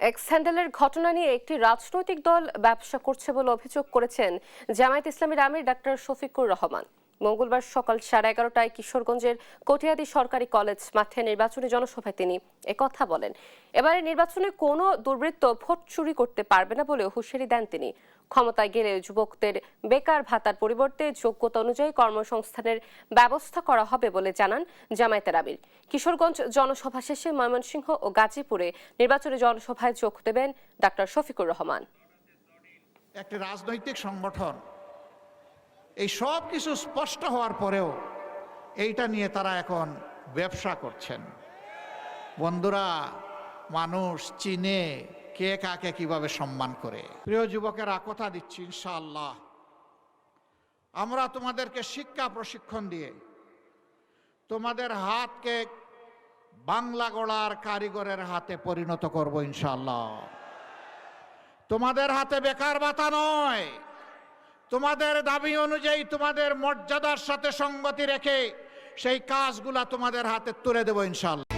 X হ্যান্ডেলের ঘটনা নিয়ে একটি রাজনৈতিক দল ব্যবসা করছে বলে অভিযোগ করেছেন জামায়াত ইসলামীর আমির ডাক্তার শফিকুর রহমান। মঙ্গলবার সকাল 11:30টায় কিশোরগঞ্জের কটিয়াদী সরকারি কলেজ মাঠে নির্বাচনী জনসভায় তিনি একথা বলেন। এবারে নির্বাচনে কোনো দুর্বৃত্ত ভোট চুরি করতে পারবে না বলে হুঁশিয়ারি দেন তিনি। ক্ষমতায় গেলে যুবকদের বেকার ভাতার পরিবর্তে যোগ্যতা অনুযায়ী কর্মসংস্থানের ব্যবস্থা করা হবে বলে জানান জামায়াতের আমির। কিশোরগঞ্জ জনসভা শেষে ময়মনসিংহ ও গাজীপুরে নির্বাচনী জনসভায় যোগ দেবেন ডাক্তার শফিকুর রহমান। একটি রাজনৈতিক সংগঠন এই সব কিছু স্পষ্ট হওয়ার পরেও এইটা নিয়ে তারা এখন ব্যবসা করছেন। বন্ধুরা, মানুষ চিনে কে কাকে কিভাবে সম্মান করে। প্রিয় যুবকেরা, কথা দিচ্ছি ইনশাআল্লাহ আমরা তোমাদেরকে শিক্ষা প্রশিক্ষণ দিয়ে তোমাদের হাতকে বাংলা গড়ার কারিগরের হাতে পরিণত করব ইনশাআল্লাহ। তোমাদের হাতে বেকার ভাতা নয়, তোমাদের দাবি অনুযায়ী তোমাদের মর্যাদার সাথে সঙ্গতি রেখে সেই কাজগুলা তোমাদের হাতে তুলে দেব ইনশাআল্লাহ।